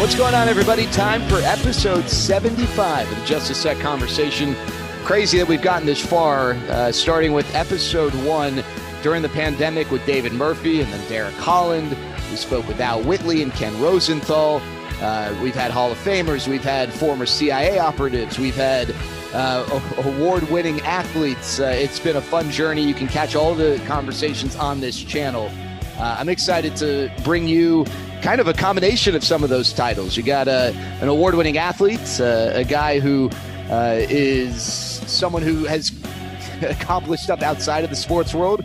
What's going on, everybody? Time for episode 75 of the Just a Sec Conversation. Crazy that we've gotten this far, starting with episode 1 during the pandemic with David Murphy and then Derek Holland. We spoke with Al Whitley and Ken Rosenthal. We've had Hall of Famers. We've had former CIA operatives. We've had award-winning athletes. It's been a fun journey. You can catch all the conversations on this channel. I'm excited to bring you kind of a combination of some of those titles. You got an award-winning athlete, a guy who is someone who has accomplished stuff outside of the sports world,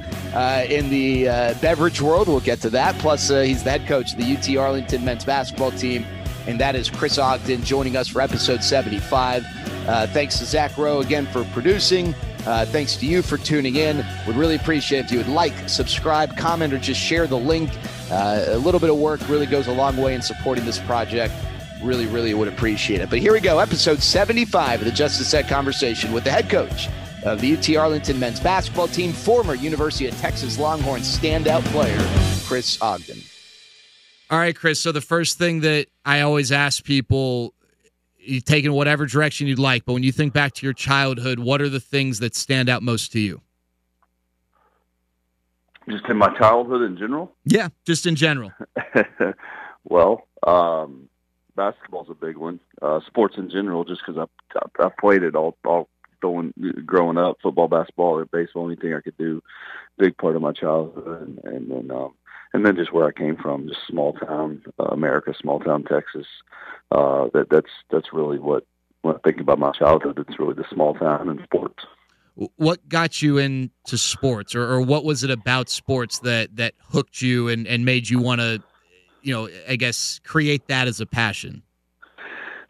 in the beverage world. We'll get to that. Plus, he's the head coach of the UT-Arlington men's basketball team, and that is Chris Ogden joining us for episode 75. Thanks to Zach Rowe again for producing. Thanks to you for tuning in. Would really appreciate if you would like, subscribe, comment, or just share the link. A little bit of work really goes a long way in supporting this project. Really, really would appreciate it. But here we go, episode 75 of the Just a Sec Conversation with the head coach of the UT-Arlington men's basketball team, former University of Texas Longhorns standout player, Chris Ogden. All right, Chris, so the first thing that I always ask people, you take in whatever direction you'd like, but when you think back to your childhood, what are the things that stand out most to you? Just in my childhood in general? Yeah, just in general. Well, basketball's a big one. Sports in general, just because I played it all growing up, football, basketball, or baseball, anything I could do. Big part of my childhood, and then just where I came from, just small town America, small town Texas. That's really what when I think about my childhood, it's really the small town and sports. What got you into sports, or what was it about sports that hooked you and made you want to, I guess, create that as a passion?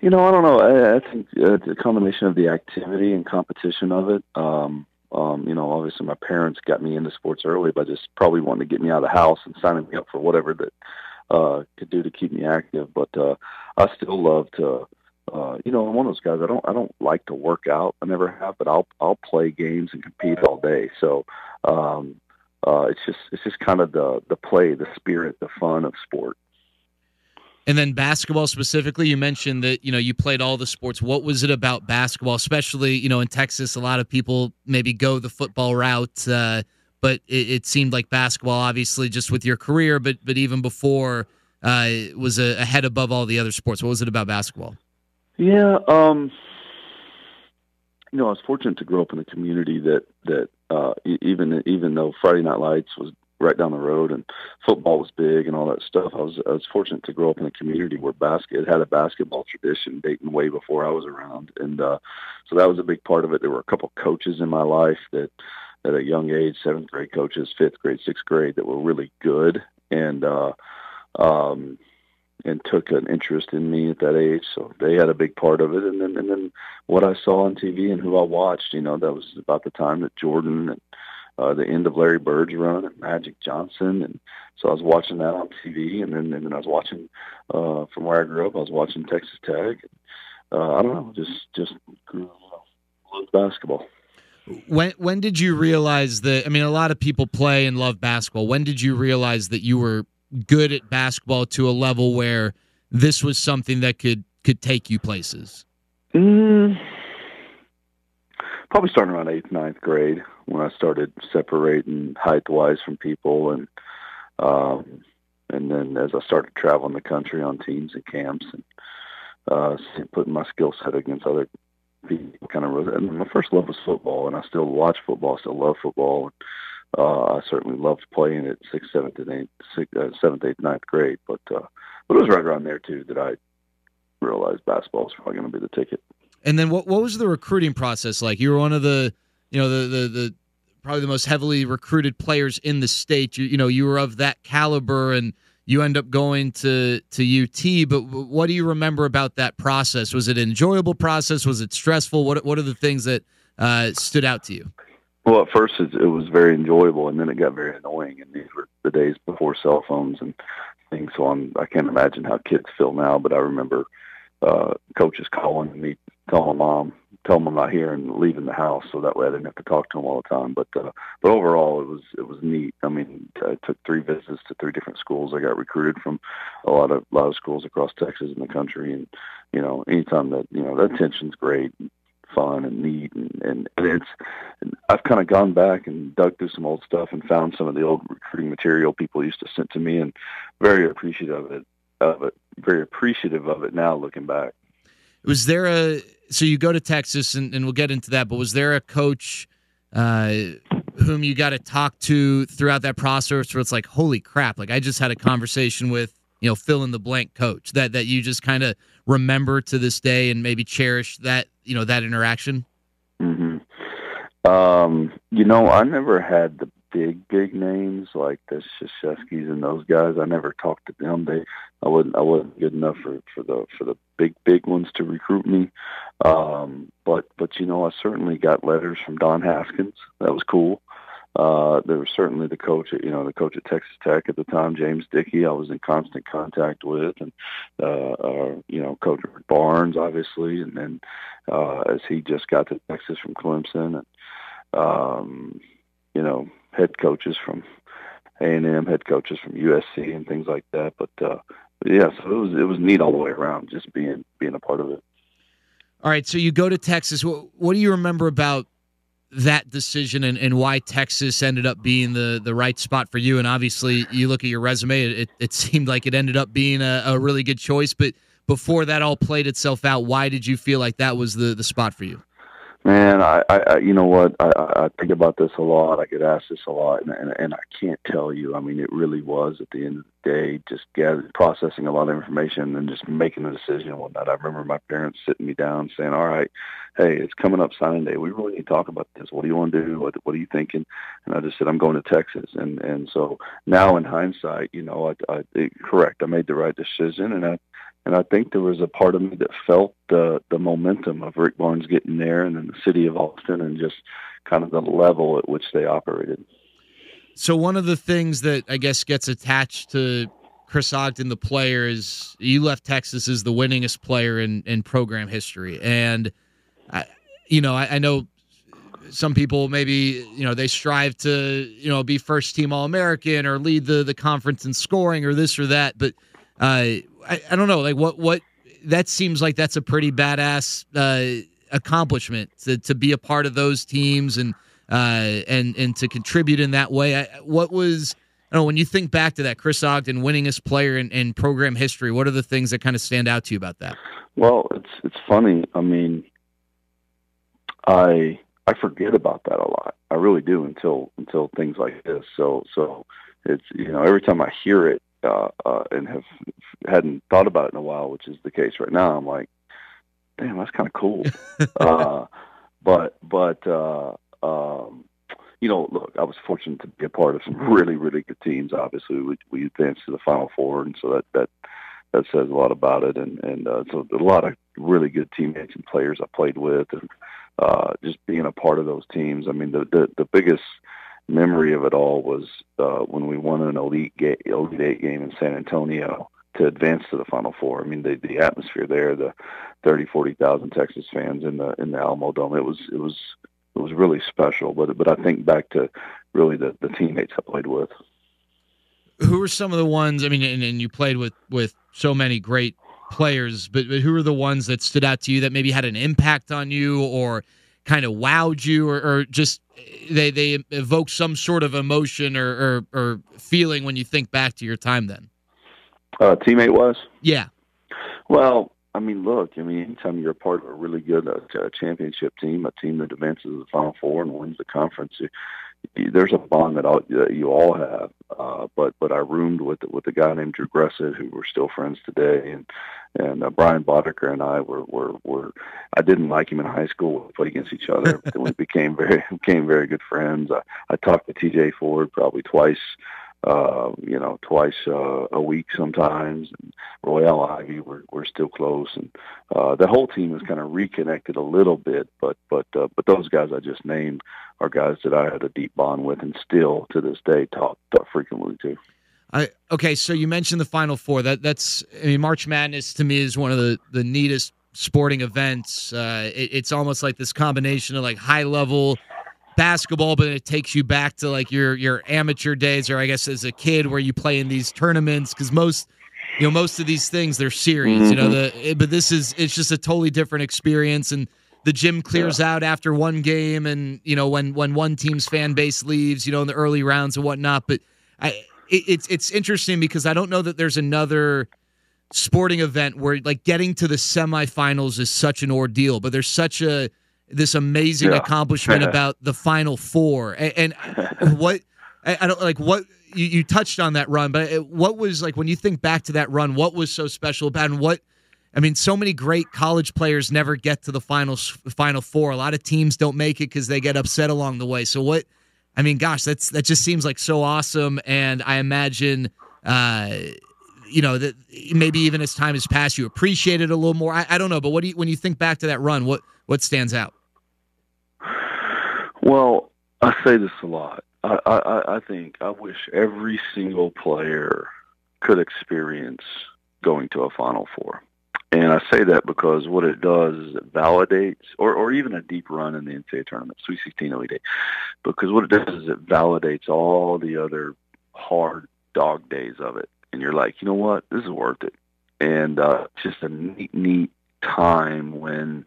I don't know. I think it's a combination of the activity and competition of it. Obviously my parents got me into sports early by just probably wanting to get me out of the house and signing me up for whatever that could do to keep me active. But I still love to, I'm one of those guys. I don't like to work out. I never have, but I'll play games and compete all day. So it's just kind of the play, the spirit, the fun of sport. And then basketball specifically, you mentioned that, you played all the sports. What was it about basketball, especially, in Texas? A lot of people maybe go the football route, but it seemed like basketball, obviously, just with your career, but even before, was a head above all the other sports. What was it about basketball? Yeah, I was fortunate to grow up in a community that even though Friday Night Lights was right down the road and football was big and all that stuff, I was fortunate to grow up in a community where it had a basketball tradition dating way before I was around, and so that was a big part of it. There were a couple coaches in my life that at a young age, 7th grade coaches, 5th grade, 6th grade, that were really good and took an interest in me at that age. So they had a big part of it. And then what I saw on TV and who I watched, that was about the time that Jordan and the end of Larry Bird's run and Magic Johnson. And so I was watching that on TV. And then I was watching, from where I grew up, I was watching Texas Tech. I don't know, just loved basketball. When did you realize that, a lot of people play and love basketball. When did you realize that you were good at basketball to a level where this was something that could take you places? Probably starting around 8th, 9th grade when I started separating height-wise from people, and then as I started traveling the country on teams and camps and putting my skill set against other people, and my first love was football, and I still watch football, still love football. I certainly loved playing at 6th, 7th, and 7th, 8th, 9th grade, but it was right around there too that I realized basketball was probably going to be the ticket. And then what was the recruiting process like? You were one of the the probably the most heavily recruited players in the state. You were of that caliber, and you end up going to UT. But what do you remember about that process? Was it an enjoyable process? Was it stressful? What are the things that stood out to you? Well, at first it was very enjoyable, and then it got very annoying. And these were the days before cell phones and things, so I can't imagine how kids feel now. But I remember coaches calling Mom, tell them I'm not here and leaving the house, so that way I didn't have to talk to them all the time. But overall, it was neat. I mean, I took 3 visits to 3 different schools. I got recruited from a lot of schools across Texas and the country, and anytime that that attention's great, and fun and neat, and I've kind of gone back and dug through some old stuff and found some of the old recruiting material people used to send to me, and very appreciative of it now looking back. Was there so you go to Texas, and we'll get into that, but was there a coach whom you got to talk to throughout that process where it's like, holy crap, like I just had a conversation with, fill in the blank coach that you just kind of remember to this day and maybe cherish that, that interaction? Mm-hmm. I never had the big names like the Krzyzewskis and those guys. I never talked to them. I wasn't good enough for the big ones to recruit me. But I certainly got letters from Don Haskins. That was cool. There was certainly the coach at Texas Tech at the time, James Dickey, I was in constant contact with, and Coach Barnes, obviously, and then as he just got to Texas from Clemson, and head coaches from A&M, head coaches from USC, and things like that. But so it was neat all the way around, just being a part of it. All right, so you go to Texas. What do you remember about that decision and why Texas ended up being the right spot for you? And obviously, you look at your resume, it seemed like it ended up being a really good choice. But before that all played itself out, why did you feel like that was the spot for you? Man, I you know what? I think about this a lot. I get asked this a lot, and I can't tell you. I mean, it really was, at the end of the day, just processing a lot of information and just making a decision and whatnot. I remember my parents sitting me down saying, all right, hey, it's coming up signing day. We really need to talk about this. What do you want to do? What are you thinking? And I just said, I'm going to Texas. And so now in hindsight, correct, I made the right decision, and I think there was a part of me that felt the momentum of Rick Barnes getting there, and then the city of Ogden, and just kind of the level at which they operated. So one of the things that I guess gets attached to Chris Ogden, the player, is you left Texas as the winningest player in program history. And, I know some people maybe, they strive to, be first team All-American or lead the conference in scoring or this or that. But I don't know, like what that seems like that's a pretty badass accomplishment to be a part of those teams and to contribute in that way. When you think back to that, Chris Ogden, winningest player in program history, what are the things that kind of stand out to you about that? Well, it's funny. I mean, I forget about that a lot. I really do until things like this. So it's every time I hear it, and hadn't thought about it in a while, which is the case right now, I'm like, damn, that's kind of cool. Look, I was fortunate to be a part of some really, really good teams. Obviously, we advanced to the Final Four, and so that says a lot about it. And so a lot of really good teammates and players I played with, and just being a part of those teams. I mean, the biggest memory of it all was when we won an Elite Eight game in San Antonio to advance to the Final Four. I mean, the atmosphere there, the 40,000 Texas fans in the Alamo Dome, it was really special. But I think back to really the teammates I played with. Who were some of the ones? I mean, and you played with so many great players, but who were the ones that stood out to you that maybe had an impact on you or kind of wowed you, or just they evoke some sort of emotion or feeling when you think back to your time then? Teammate was? Yeah. Well, I mean, look, anytime you're a part of a really good championship team, a team that advances to the Final Four and wins the conference, there's a bond that you all have. But I roomed with a guy named Drew Gressett, who we're still friends today, and Brian Boddicker and I were I didn't like him in high school. We played against each other, but then we became very good friends. I talked to TJ Ford probably twice a week sometimes. And Royale Ivy, we're still close, and the whole team is kind of reconnected a little bit. But those guys I just named are guys that I had a deep bond with, and still to this day talk frequently to. Okay, so you mentioned the Final Four. March Madness to me is one of the neatest sporting events. It's almost like this combination of like high level basketball, but it takes you back to like your amateur days, or I guess as a kid where you play in these tournaments, because most of these things, they're series, but it's just a totally different experience. And the gym clears out after one game, and when one team's fan base leaves, in the early rounds and whatnot. But it's interesting because I don't know that there's another sporting event where like getting to the semifinals is such an ordeal, but there's such this amazing accomplishment about the Final Four. And what I don't like what you touched on that run, but what was like when you think back to that run, what was so special about it? And so many great college players never get to the Final Four. A lot of teams don't make it because they get upset along the way. So that just seems like so awesome. And I imagine, that maybe even as time has passed, you appreciate it a little more. I don't know, but when you think back to that run, what stands out? Well, I say this a lot. I think I wish every single player could experience going to a Final Four. And I say that because what it does is it validates, or even a deep run in the NCAA tournament, Sweet 16, Elite 8, because what it does is it validates all the other hard dog days of it. And you're like, you know what, this is worth it. And it's just a neat time when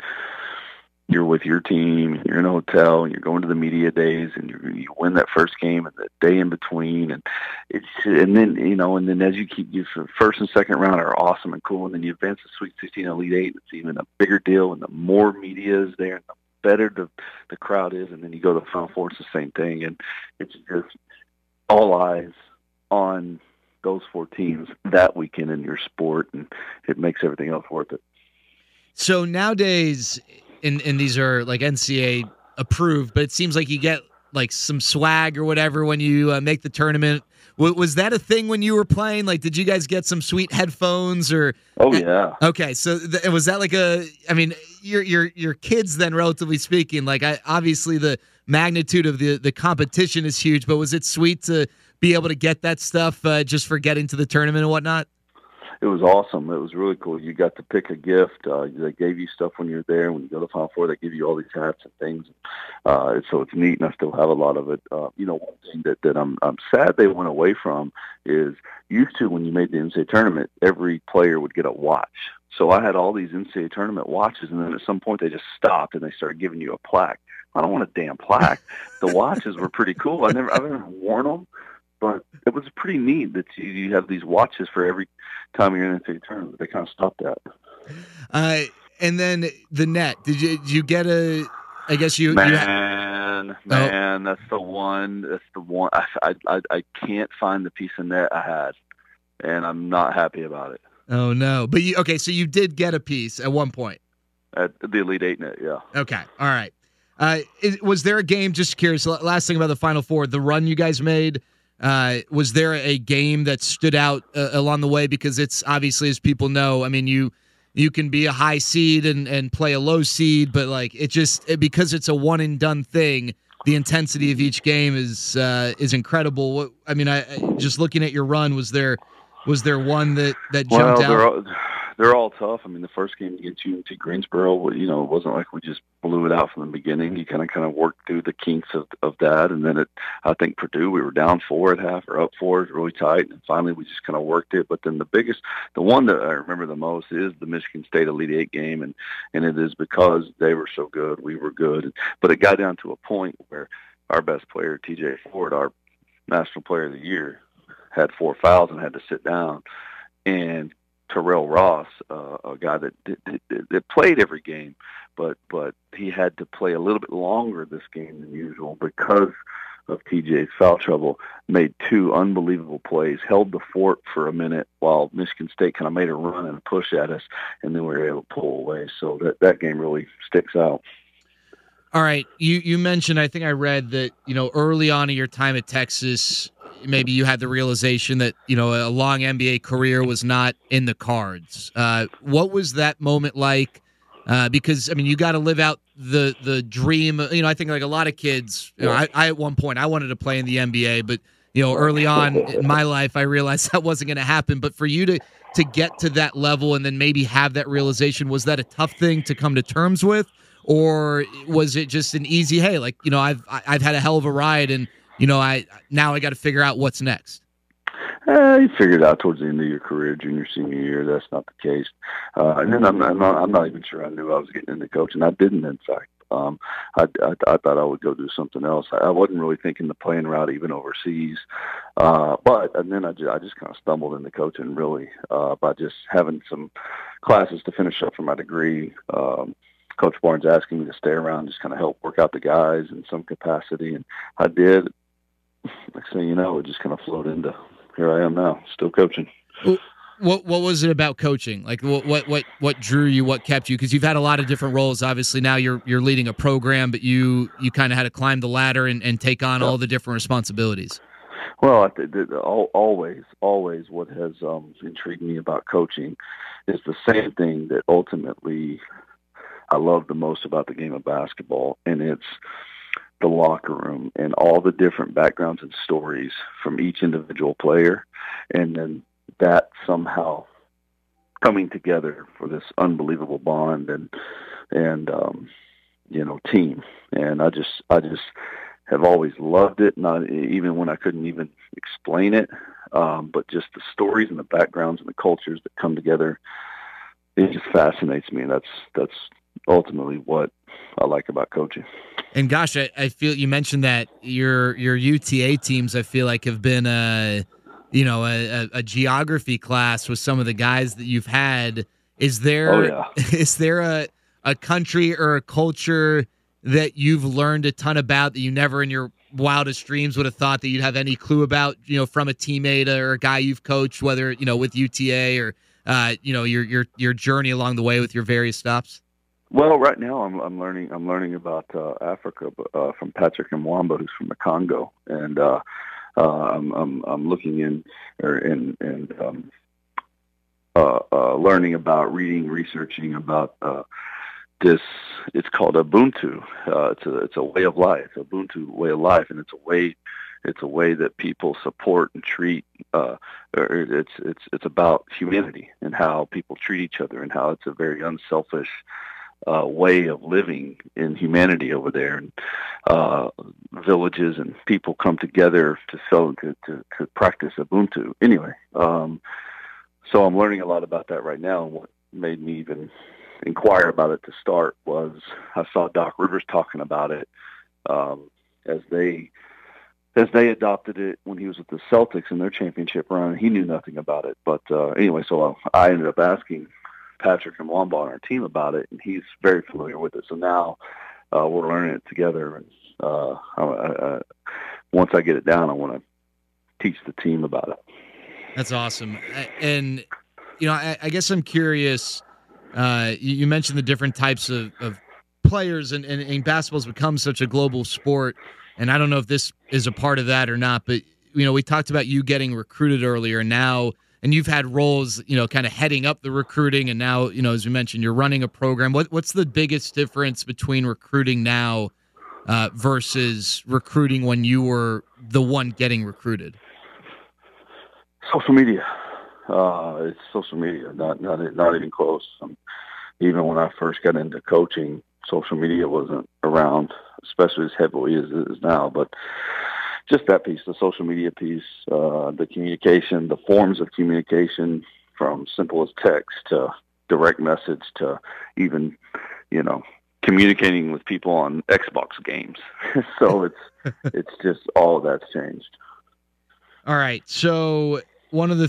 you're with your team, and you're in a hotel, and you're going to the media days, and you win that first game, and the day in between, and then as you keep your first and second round are awesome and cool, and then you advance to Sweet 16, Elite 8, it's even a bigger deal, and the more media is there, and the better the crowd is, and then you go to the Final Four, it's the same thing, and it's just all eyes on those four teams that weekend in your sport, and it makes everything else worth it. So nowadays, and these are like NCAA approved, but it seems like you get like some swag or whatever when you make the tournament. Was that a thing when you were playing? Like, did you guys get some sweet headphones or? Oh yeah. Okay, so was that like your kids then, relatively speaking? Like, obviously the magnitude of the competition is huge, but was it sweet to be able to get that stuff just for getting to the tournament and whatnot? It was awesome. It was really cool. You got to pick a gift. They gave you stuff when you're there. When you go to the Final Four, they give you all these hats and things. So it's neat, and I still have a lot of it. One thing that I'm sad they went away from is used to when you made the NCAA tournament, every player would get a watch. So I had all these NCAA tournament watches, and then at some point they just stopped and they started giving you a plaque. I don't want a damn plaque. The watches were pretty cool. I've never worn them. But it was pretty neat that you have these watches for every time you're in a tournament. They kind of stopped that. And then the net. Did you get a? I guess you. Man, that's the one. That's the one. I can't find the piece of net I had, and I'm not happy about it. Oh no! But so you did get a piece at one point. At the Elite 8 net, yeah. Okay, all right. Was there a game? Just curious. Last thing about the Final Four, the run you guys made. Was there a game that stood out along the way? Because it's obviously, as people know, I mean, you can be a high seed and play a low seed, but like because it's a one and done thing, the intensity of each game is incredible. Just looking at your run, was there one that jumped out? They're all tough. I mean, the first game against UT Greensboro, it wasn't like we just blew it out from the beginning. You kind of worked through the kinks of that, and then I think Purdue, we were down 4 at half or up 4, it was really tight, and finally we just kind of worked it. But then the one that I remember the most is the Michigan State Elite 8 game, and it is because they were so good, we were good. But it got down to a point where our best player, TJ Ford, our National Player of the Year, had 4 fouls and had to sit down, and Terrell Ross, a guy that played every game, but he had to play a little bit longer this game than usual because of TJ's foul trouble, made 2 unbelievable plays, held the fort for a minute while Michigan State kind of made a run and a push at us, and then we were able to pull away. So that game really sticks out. All right. You mentioned, I think I read that, early on in your time at Texas, maybe you had the realization that, a long NBA career was not in the cards. What was that moment like? Because, you got to live out the dream. I think like a lot of kids, I at one point, I wanted to play in the NBA, but, early on in my life, I realized that wasn't going to happen. But for you to get to that level and then maybe have that realization, was that a tough thing to come to terms with? Or was it just an easy, hey, like, I've had a hell of a ride, and, I got to figure out what's next? You figure it out towards the end of your career, junior, senior year. That's not the case. And then I'm not even sure I knew I was getting into coaching. I didn't, in fact. I thought I would go do something else. I wasn't really thinking the playing route even overseas. And then I just kind of stumbled into coaching really by just having some classes to finish up for my degree. Coach Barnes asking me to stay around, just kind of help work out the guys in some capacity, and I did. Next thing you know, it just kind of flowed into here I am now, still coaching. What was it about coaching? Like what drew you? What kept you? Because you've had a lot of different roles. Obviously, now you're leading a program, but you kind of had to climb the ladder and take on all the different responsibilities. Well, always what has intrigued me about coaching is the same thing that ultimately I love the most about the game of basketball, and it's the locker room and all the different backgrounds and stories from each individual player, and then that somehow coming together for this unbelievable bond and team. And I just have always loved it, not even when I couldn't even explain it, but just the stories and the backgrounds and the cultures that come together. It just fascinates me, and that's ultimately what I like about coaching. And gosh, I feel you mentioned that your UTA teams, I feel like, have been a geography class with some of the guys that you've had. Is there is there a country or a culture that you've learned a ton about that you never in your wildest dreams would have thought that you'd have any clue about, from a teammate or a guy you've coached, whether, with UTA or, your journey along the way with your various stops? Well, right now I'm learning about Africa from Patrick Mwamba, who's from the Congo, and I'm looking learning about, researching about this. It's called Ubuntu. It's a way of life, Ubuntu way of life, and it's a way that people support and treat. It's about humanity and how people treat each other, and how it's a very unselfish way of living in humanity over there. And villages and people come together to practice Ubuntu. Anyway, so I'm learning a lot about that right now. And what made me even inquire about it to start was I saw Doc Rivers talking about it as they adopted it when he was with the Celtics in their championship run. And he knew nothing about it, but anyway, so I ended up asking Patrick and Mwamba on our team about it, and he's very familiar with it. So now we're learning it together. And once I get it down, I want to teach the team about it. That's awesome. And I guess I'm curious. You mentioned the different types of players, and basketball's become such a global sport. And I don't know if this is a part of that or not, but we talked about you getting recruited earlier, and you've had roles, kind of heading up the recruiting, and now, as we mentioned, you're running a program. What's the biggest difference between recruiting now versus recruiting when you were the one getting recruited? Social media. It's social media, not even close. Even when I first got into coaching, social media wasn't around, especially as heavily as it is now. But just that piece, the social media piece, the communication, the forms of communication, from simple as text to direct message to even, communicating with people on Xbox games. So it's just all of that's changed. All right. So one of the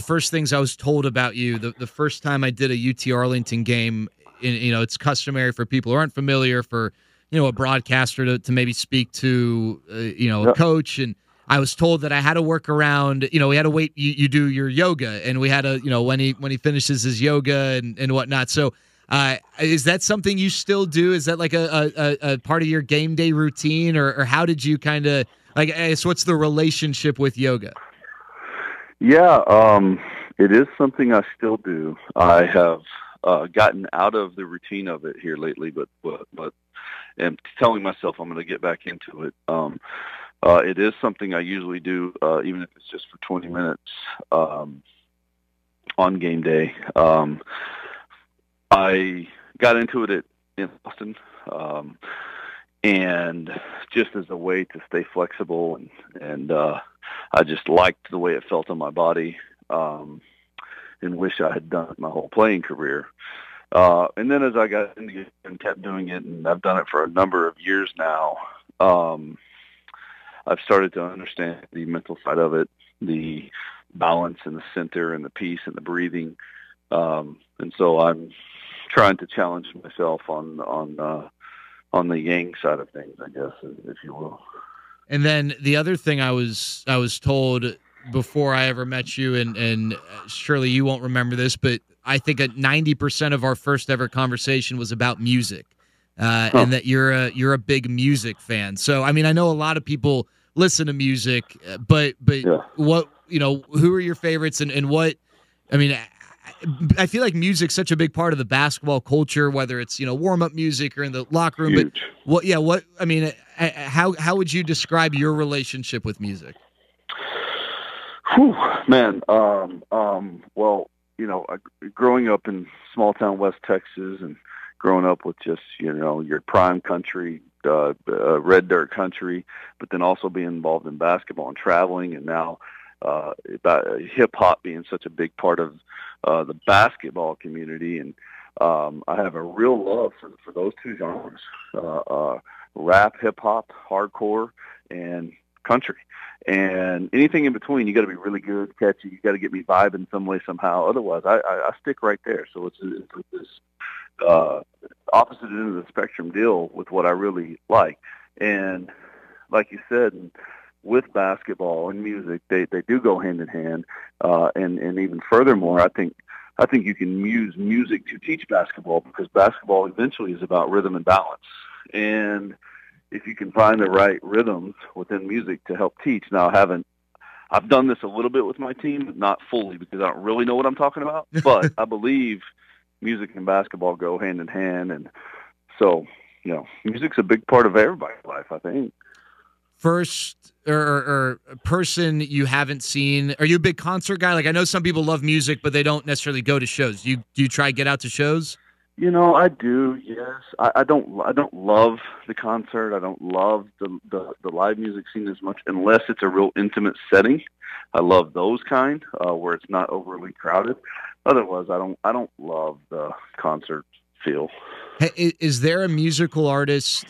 first things I was told about you, the first time I did a UT-Arlington game, it's customary for people who aren't familiar for, a broadcaster to maybe speak to, a coach. And I was told that I had to work around, we had to wait, you do your yoga, and we had to, when he finishes his yoga and whatnot. So is that something you still do? Is that like a part of your game day routine, or how did you kind of, like, I guess, what's the relationship with yoga? Yeah, it is something I still do. I have gotten out of the routine of it here lately, but am telling myself I'm going to get back into it. It is something I usually do, even if it's just for 20 minutes on game day. I got into it in Boston, and just as a way to stay flexible, and I just liked the way it felt on my body, and wish I had done it my whole playing career. And then as I got into it and kept doing it, and I've done it for a number of years now, I've started to understand the mental side of it, the balance and the center and the peace and the breathing. And so I'm trying to challenge myself on the yang side of things, I guess, if you will. And then the other thing I was told before I ever met you, and surely you won't remember this, but I think 90% of our first ever conversation was about music, and that you're a big music fan. So, I mean, I know a lot of people listen to music, but Yeah. what, who are your favorites, and what? I mean, I feel like music's such a big part of the basketball culture, whether it's warm up music or in the locker room. Huge. But I mean, how would you describe your relationship with music? Whew, man. Well, growing up in small town West Texas and growing up with just, your prime country, red dirt country, but then also being involved in basketball and traveling, and now about hip hop being such a big part of the basketball community. And I have a real love for those two genres, rap, hip hop, hardcore, and country. And anything in between, you got to be really good, catchy. You got to get me vibing some way, somehow. Otherwise, I stick right there. So it's this opposite end of the spectrum deal with what I really like. And like you said, with basketball and music, they do go hand in hand. And even furthermore, I think you can use music to teach basketball, because basketball eventually is about rhythm and balance. And if you can find the right rhythms within music to help teach. Now, I've done this a little bit with my team, but not fully, because I don't really know what I'm talking about. But I believe music and basketball go hand in hand. And so, music's a big part of everybody's life, I think. First or person you haven't seen, are you a big concert guy? Like, I know some people love music, but they don't necessarily go to shows. Do you try to get out to shows? I do. Yes, I don't love the concert. I don't love the live music scene as much, unless it's a real intimate setting. I love those kind where it's not overly crowded. Otherwise, I don't love the concert feel. Hey, is there a musical artist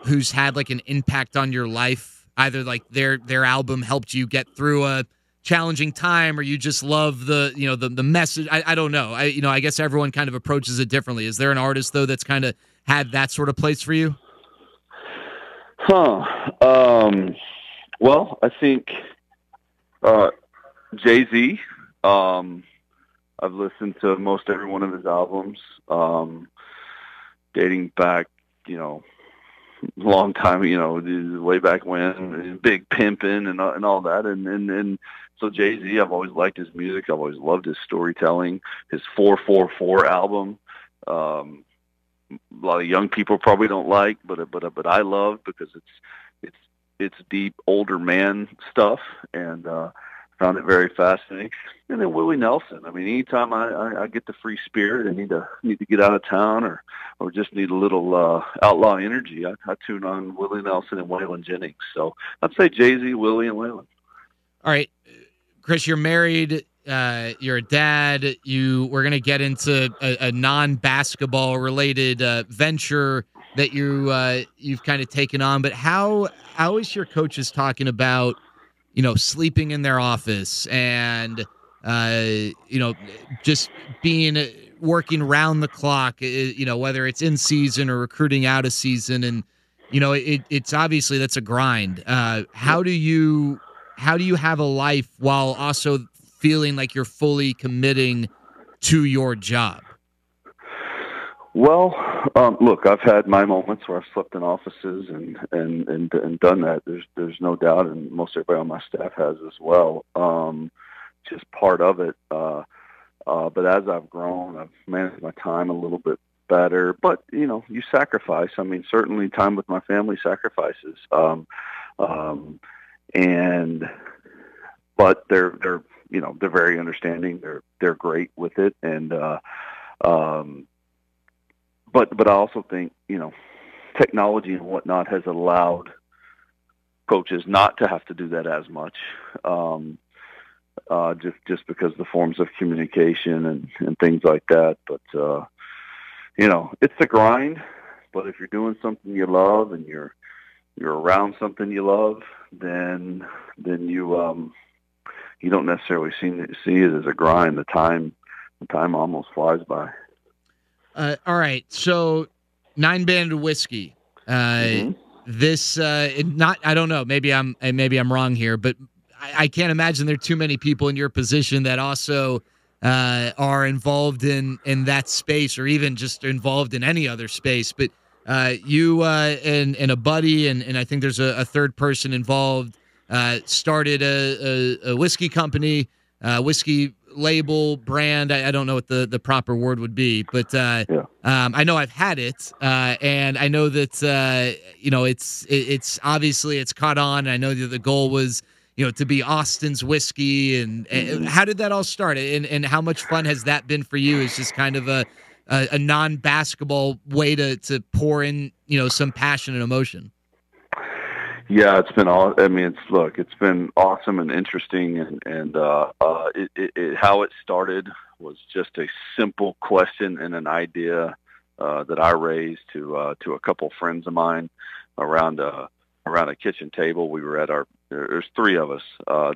who's had like an impact on your life? Either like their album helped you get through a challenging time, or you just love the message. I don't know. I guess everyone kind of approaches it differently. Is there an artist though that's kind of had that sort of place for you? Well, I think Jay-Z. I've listened to most every one of his albums, dating back, long time, way back when, Big Pimpin' and all that. And so Jay-Z, I've always liked his music. I've always loved his storytelling, his 444 album. A lot of young people probably don't like, but I love, because it's deep older man stuff, and found it very fascinating. And then Willie Nelson. I mean, anytime I get the free spirit and need to get out of town, or just need a little outlaw energy, I tune on Willie Nelson and Waylon Jennings. So I'd say Jay-Z, Willie, and Waylon. All right, Chris, you're married. You're a dad. We're going to get into a non-basketball related venture that you've kind of taken on. But how is your coaches talking about sleeping in their office and just working round the clock, whether it's in season or recruiting out of season, and it's obviously that's a grind. How do you have a life while also feeling like you're fully committing to your job? Well, look, I've had my moments where I've slept in offices and done that. There's no doubt, and most everybody on my staff has as well. Just part of it. But as I've grown, I've managed my time a little bit better. But you sacrifice. I mean, certainly time with my family sacrifices. But they're they're very understanding. They're great with it, and but I also think technology and whatnot has allowed coaches not to have to do that as much. Just because the forms of communication and things like that. But it's a grind. But if you're doing something you love and you're around something you love, then you don't necessarily see it as a grind. The time almost flies by. All right, so 9 Banded Whiskey. This not, I don't know. Maybe I'm wrong here, but I can't imagine there are too many people in your position that also are involved in that space, or even just involved in any other space. But you and a buddy, and I think there's a third person involved, started a whiskey company, whiskey label brand. I don't know what the proper word would be, but I know I've had it, and I know that it's obviously it's caught on. I know that the goal was to be Austin's whiskey, and how did that all start, and how much fun has that been for you? It's just kind of a non-basketball way to pour in some passion and emotion. Yeah, it's been all. I mean, it's been awesome and interesting, and how it started was just a simple question and an idea that I raised to a couple friends of mine around a kitchen table. We were at there's three of us.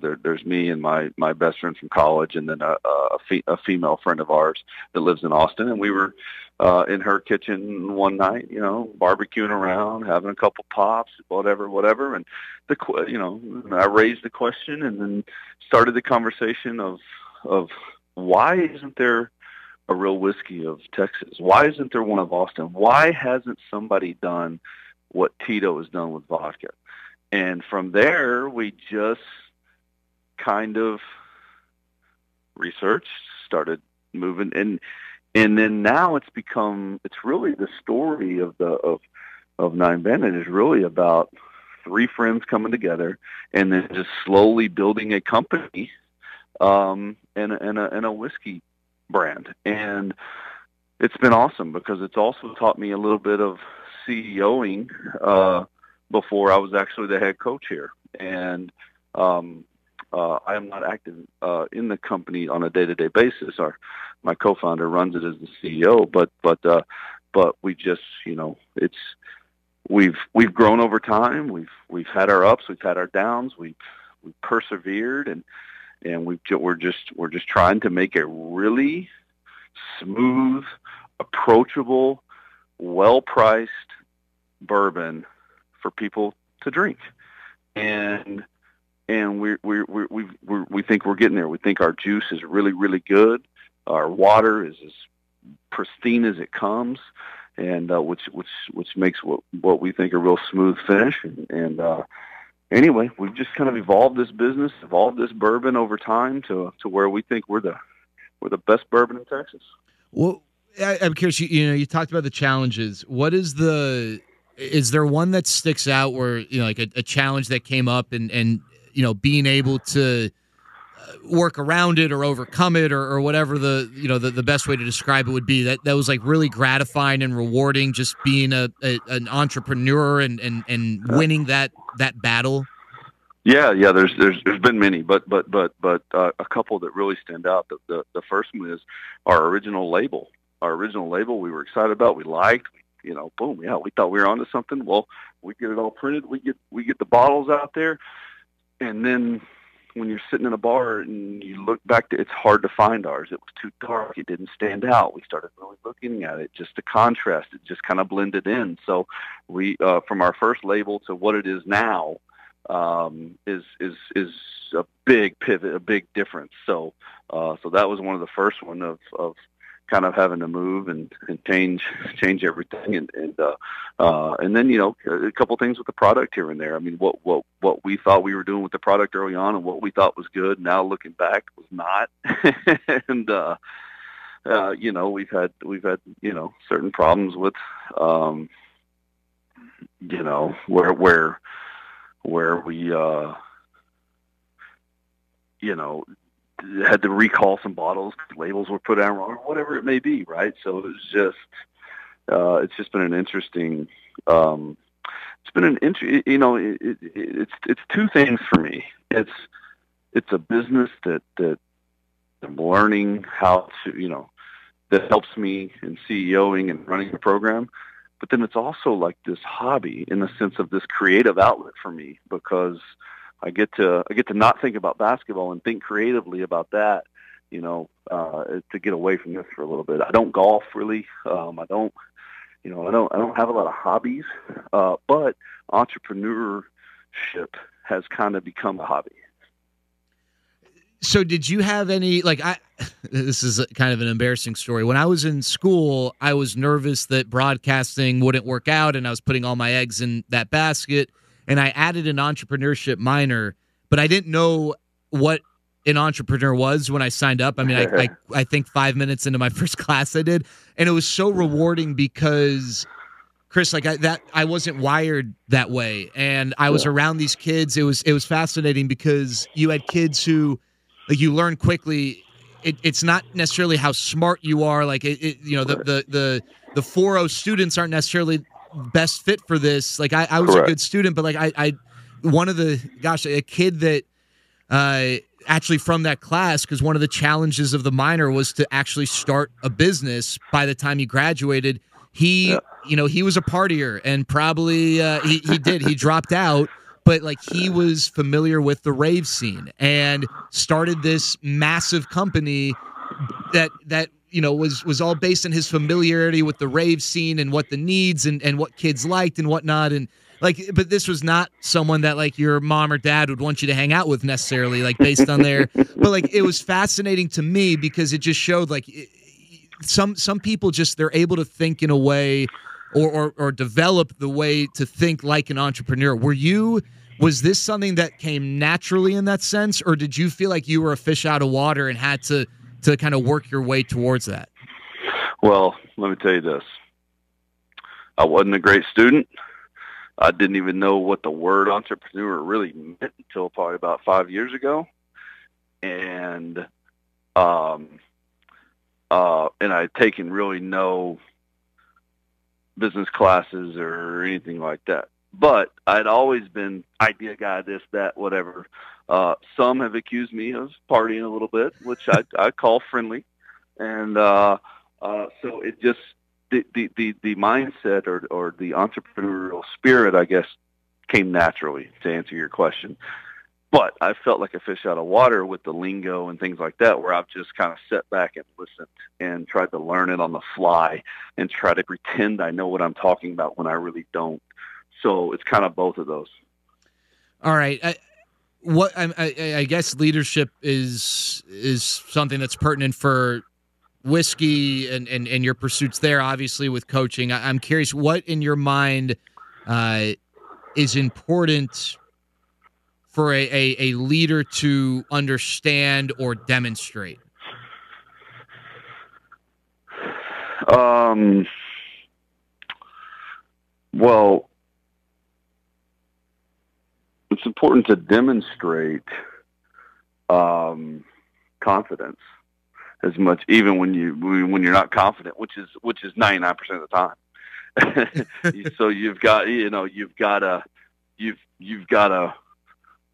There's me and my best friend from college, and then a female friend of ours that lives in Austin, and we were in her kitchen one night, barbecuing around, having a couple pops, whatever. And I raised the question and then started the conversation of why isn't there a real whiskey of Texas? Why isn't there one of Austin? Why hasn't somebody done what Tito has done with vodka? And from there, we just kind of researched, started moving, and then now it's really the story of 9 Banded is really about three friends coming together and then just slowly building a company and a whiskey brand. And it's been awesome because it's also taught me a little bit of CEOing before I was actually the head coach here. And I am not active in the company on a day-to-day basis. My co-founder runs it as the CEO, but we just we've grown over time. We've had our ups, we've had our downs, we've persevered, and we're just trying to make a really smooth, approachable, well-priced bourbon for people to drink, and we think we're getting there. We think our juice is really, really good. Our water is as pristine as it comes, and which makes what we think a real smooth finish. And anyway, we've just kind of evolved this bourbon over time to where we think we're the best bourbon in Texas. Well, I'm curious. You talked about the challenges. Is there one that sticks out where like a challenge that came up and being able to work around it or overcome it or whatever the best way to describe it would be, that was like really gratifying and rewarding, just being an entrepreneur and winning that battle? Yeah. There's been many, but a couple that really stand out. The first one is our original label. Our original label we were excited about, we liked. Boom, yeah, we thought we were onto something. Well, we get it all printed. We get the bottles out there, and then when you're sitting in a bar and you look back, it's hard to find ours. It was too dark. It didn't stand out. We started really looking at it, just the contrast. It just kind of blended in. So we, from our first label to what it is now, is a big pivot, a big difference. So that was one of the first one of kind of having to move and change everything, and then a couple things with the product here and there. I mean, what we thought we were doing with the product early on and what we thought was good, now looking back, was not. And we've had certain problems with where where we, had to recall some bottles, labels were put on wrong, or whatever it may be, right? So it was just, it's just been an interesting, it's two things for me. It's a business that I'm learning how to, that helps me in CEOing and running a program. But then it's also like this hobby in the sense of this creative outlet for me, because I get to not think about basketball and think creatively about that, to get away from this for a little bit. I don't golf really. I don't have a lot of hobbies, but entrepreneurship has kind of become a hobby. So did you have any, this is kind of an embarrassing story. When I was in school, I was nervous that broadcasting wouldn't work out, and I was putting all my eggs in that basket, and I added an entrepreneurship minor, but I didn't know what an entrepreneur was when I signed up. I mean, I think 5 minutes into my first class I did, and it was so rewarding because, Chris, I wasn't wired that way, and I was around these kids. It was fascinating because you had kids who, you learn quickly. It's not necessarily how smart you are. The 4.0 students aren't necessarily best fit for this. I was Correct. a good student, but a kid that actually from that class, because one of the challenges of the minor was to actually start a business by the time he graduated. He was a partier, and probably he dropped out. But he was familiar with the rave scene and started this massive company that was all based on his familiarity with the rave scene and what the needs and what kids liked and whatnot. And but this was not someone that your mom or dad would want you to hang out with necessarily, based on their. But it was fascinating to me because it just showed some people they're able to think in a way. Or develop the way to think like an entrepreneur. Was this something that came naturally in that sense, or did you feel like you were a fish out of water and had to kind of work your way towards that? Well, let me tell you this. I wasn't a great student. I didn't even know what the word entrepreneur really meant until probably about 5 years ago. And I'd taken really no business classes or anything like that. But I'd always been idea guy, this, that, whatever. Some have accused me of partying a little bit, which I call friendly. And so it just, the mindset or the entrepreneurial spirit, I guess, came naturally, to answer your question. But I felt like a fish out of water with the lingo and things like that, where I've just kind of sat back and listened and tried to learn it on the fly and try to pretend I know what I'm talking about when I really don't. So it's kind of both of those. All right. I guess leadership is something that's pertinent for whiskey and your pursuits there, obviously, with coaching. I'm curious, what in your mind is important for a leader to understand or demonstrate? Well, it's important to demonstrate confidence as much, even when you're not confident, which is 99% of the time. So you've got to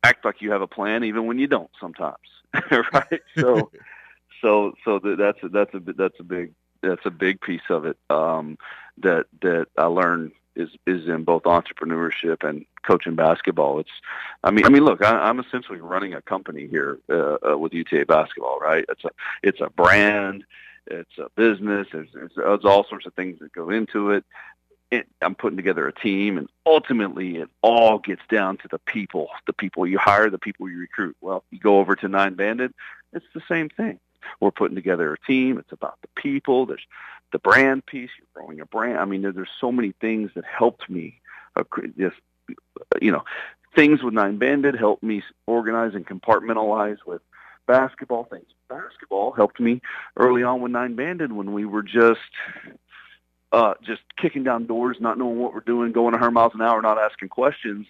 act like you have a plan, even when you don't sometimes, right? So that's a big piece of it that I learned is in both entrepreneurship and coaching basketball. Look, I'm essentially running a company here with UTA basketball, right? It's a brand, it's a business, there's all sorts of things that go into it. I'm putting together a team, and ultimately it all gets down to the people you hire, the people you recruit. Well, you go over to Nine Banded, it's the same thing. We're putting together a team. It's about the people. There's the brand piece. You're growing a brand. There's so many things that helped me. Things with Nine Banded helped me organize and compartmentalize with basketball. Things with basketball helped me early on with Nine Banded when we were just kicking down doors, not knowing what we're doing, going 100 miles an hour, not asking questions.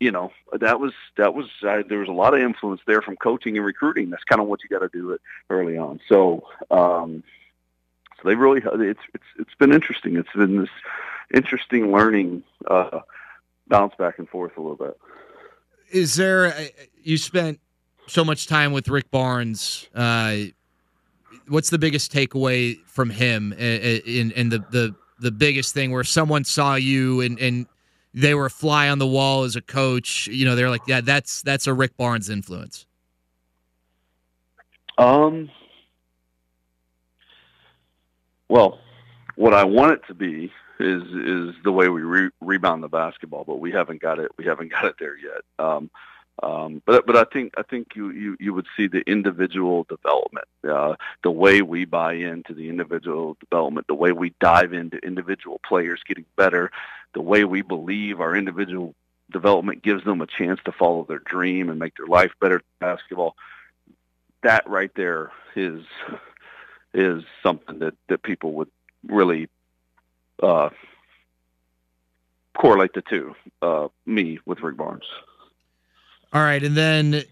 that was there was a lot of influence there from coaching and recruiting. That's kind of what you got to do it early on. So they really it's been interesting. It's been this interesting learning bounce back and forth a little bit. Is there you spent so much time with Rick Barnes? What's the biggest takeaway from him in the biggest thing where someone saw you and they were a fly on the wall as a coach? They're like, yeah, that's a Rick Barnes influence. Well, what I want it to be is the way we rebound the basketball, but we haven't got it. We haven't got it there yet. But I think you would see the individual development, the way we buy into the individual development, the way we dive into individual players getting better, the way we believe our individual development gives them a chance to follow their dream and make their life better at basketball. That right there is something that people would really correlate the two, me with Rick Barnes. All right, and then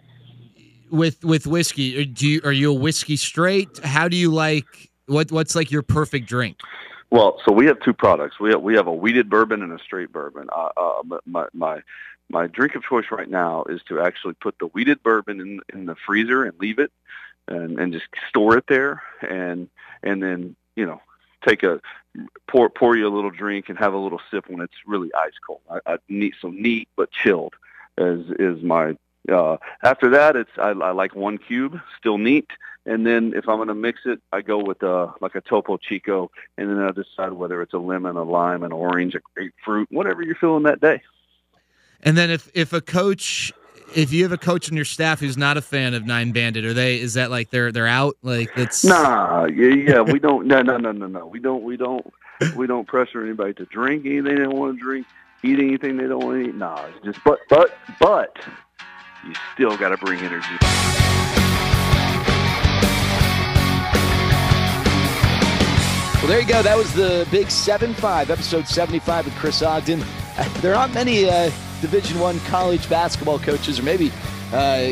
with whiskey, are you a whiskey straight? How do you like what's like your perfect drink? Well, so we have two products. We have a wheated bourbon and a straight bourbon. My drink of choice right now is to actually put the wheated bourbon in the freezer and leave it, and just store it there, and then take pour you a little drink and have a little sip when it's really ice cold. I need some neat but chilled. Is my after that I like one cube, still neat, and then if I'm going to mix it, I go with like a Topo Chico, and then I decide whether it's a lemon, a lime, an orange, a grapefruit, whatever you're feeling that day. And then if you have a coach on your staff who's not a fan of Nine Bandit, is that like they're out? Like that's yeah we don't no we don't pressure anybody to drink anything they don't want to drink. Eat anything they don't want to eat? No, it's just but you still got to bring energy. Well, there you go. That was the Big 7-5, episode 75 with Chris Ogden. There aren't many Division I college basketball coaches, or maybe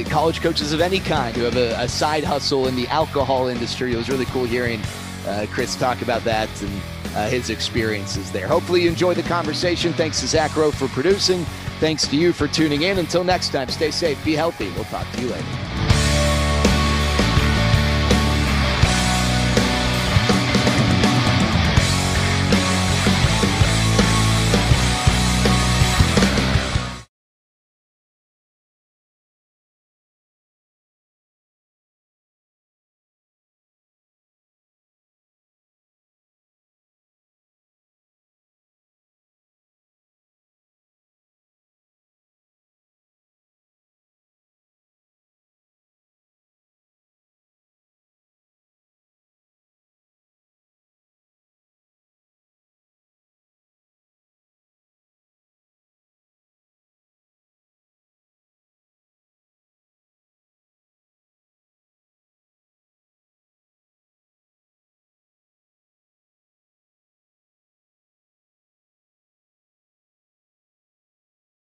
college coaches of any kind, who have a side hustle in the alcohol industry. It was really cool hearing Chris talk about that and his experiences there. Hopefully you enjoyed the conversation. Thanks to Zach Rowe for producing. Thanks to you for tuning in. Until next time, stay safe, be healthy. We'll talk to you later.